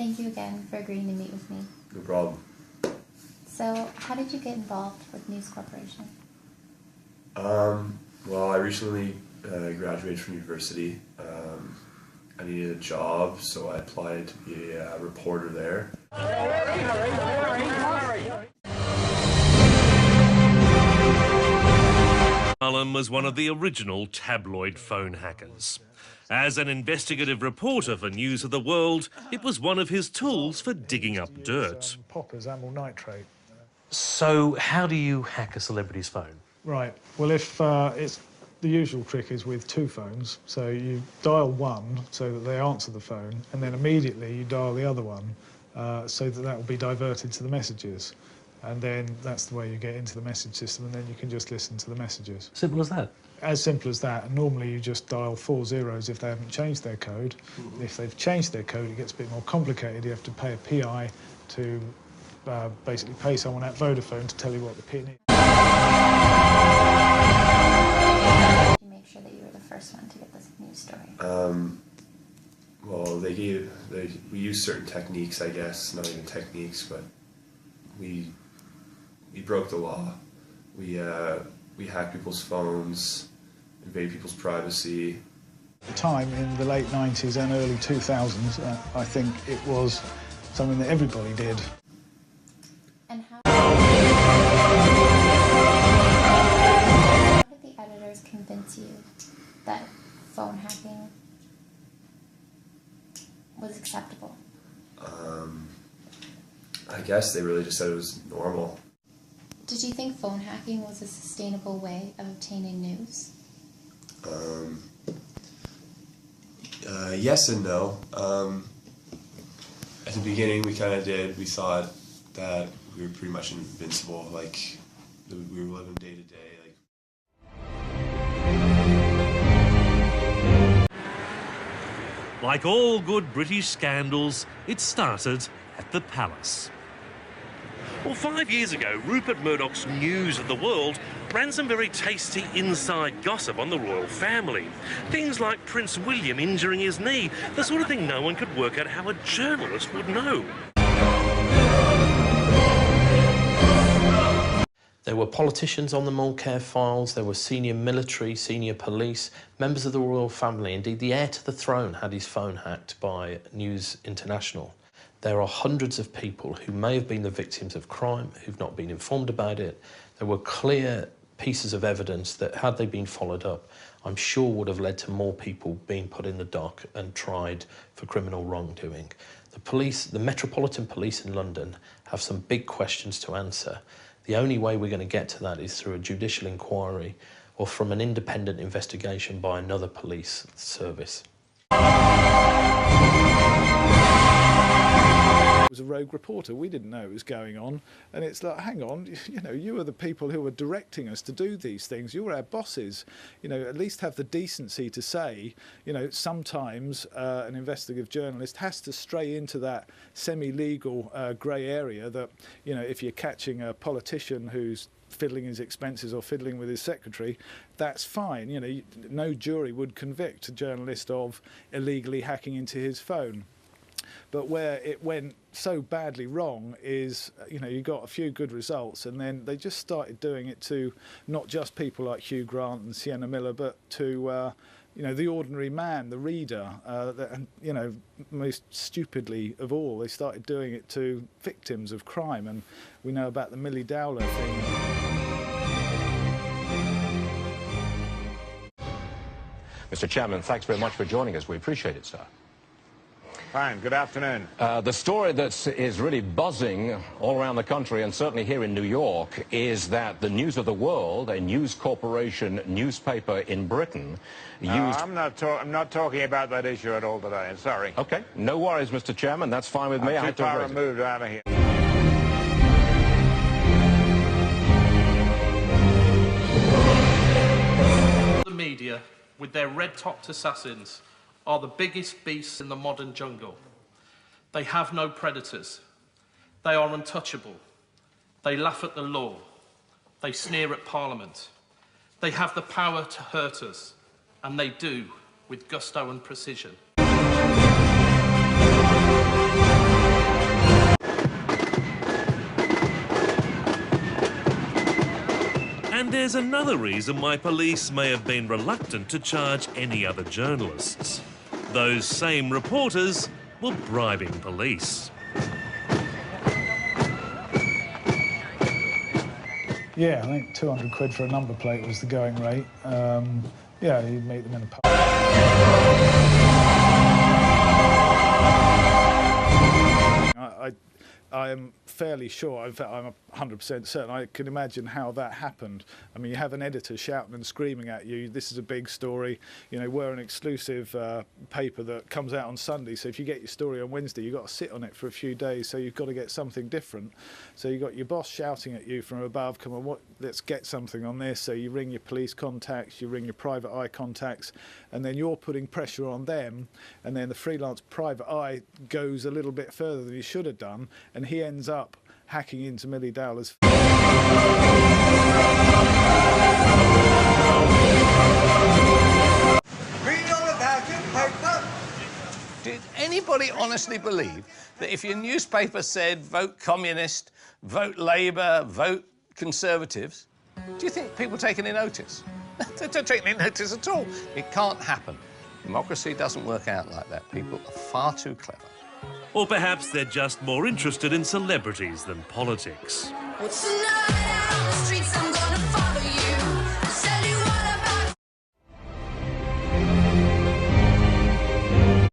thank you again for agreeing to meet with me. No problem. So, how did you get involved with News Corporation? Well, I recently graduated from university. I needed a job, so I applied to be a reporter there. Alan was one of the original tabloid phone hackers. As an investigative reporter for News of the World, it was one of his tools for digging up dirt. Poppers, amyl nitrate. So how do you hack a celebrity's phone? Right. Well, if it's the usual trick is with two phones. So you dial one so that they answer the phone, and then immediately you dial the other one so that will be diverted to the messages. And then that's the way you get into the message system, and then you can just listen to the messages. Simple as that? As simple as that. And normally you just dial 4 zeros if they haven't changed their code. If they've changed their code, it gets a bit more complicated. You have to pay a PI to basically pay someone at Vodafone to tell you what the PIN is. You make sure that you were the first one to get this news story. Well, we used certain techniques, I guess, not even techniques, but we broke the law. We hacked people's phones, invaded people's privacy. At the time, in the late 90s and early 2000s, I think it was something that everybody did. And how did the editors convince you that phone hacking was acceptable? I guess they really just said it was normal. Did you think phone hacking was a sustainable way of obtaining news? Yes and no. At the beginning, we kind of did. We thought that we were pretty much invincible, like we were living day to day. Like all good British scandals, it started at the palace. Well, 5 years ago, Rupert Murdoch's News of the World ran some very tasty inside gossip on the royal family. Things like Prince William injuring his knee, the sort of thing no one could work out how a journalist would know. There were politicians on the Mulcair files, there were senior military, senior police, members of the royal family. Indeed, the heir to the throne had his phone hacked by News International. There are hundreds of people who may have been the victims of crime, who've not been informed about it. There were clear pieces of evidence that, had they been followed up, I'm sure would have led to more people being put in the dock and tried for criminal wrongdoing. The police, the Metropolitan Police in London, have some big questions to answer. The only way we're going to get to that is through a judicial inquiry or from an independent investigation by another police service. It was a rogue reporter. We didn't know it was going on. And it's like, hang on, you know, you are the people who are directing us to do these things. You're our bosses. You know, at least have the decency to say, you know, sometimes an investigative journalist has to stray into that semi-legal grey area that, you know, if you're catching a politician who's fiddling his expenses or fiddling with his secretary, that's fine. You know, no jury would convict a journalist of illegally hacking into his phone. But where it went so badly wrong is, you know, you got a few good results, and then they just started doing it to not just people like Hugh Grant and Sienna Miller, but to, you know, the ordinary man, the reader, and, you know, most stupidly of all, they started doing it to victims of crime, and we know about the Millie Dowler thing. Mr. Chairman, thanks very much for joining us. We appreciate it, sir. Fine. Good afternoon. The story that is really buzzing all around the country, and certainly here in New York, is that the News of the World, a News Corporation newspaper in Britain, used... I'm not talking about that issue at all today. Sorry. OK. No worries, Mr. Chairman. That's fine with me. I'm too far removed out of here. The media, with their red-topped assassins, are the biggest beasts in the modern jungle. They have no predators. They are untouchable. They laugh at the law. They sneer at Parliament. They have the power to hurt us, and they do with gusto and precision. And there's another reason why police may have been reluctant to charge any other journalists. Those same reporters were bribing police. Yeah, I think 200 quid for a number plate was the going rate. Yeah, you'd meet them in a pub. I am fairly sure, in fact I'm 100% certain, I can imagine how that happened. I mean, you have an editor shouting and screaming at you, this is a big story, you know, we're an exclusive paper that comes out on Sunday, so if you get your story on Wednesday, you've got to sit on it for a few days, so you've got to get something different. So you've got your boss shouting at you from above, come on, let's get something on this, so you ring your police contacts, you ring your private eye contacts, and then you're putting pressure on them, and then the freelance private eye goes a little bit further than he should have done, and he ends up hacking into Millie Dowler's. Read all about your paper. Did anybody honestly believe that if your newspaper said vote communist, vote Labour, vote Conservatives, do you think people take any notice? They don't take any notice at all. It can't happen. Democracy doesn't work out like that. People are far too clever. Or perhaps they're just more interested in celebrities than politics. What's the night out on the streets?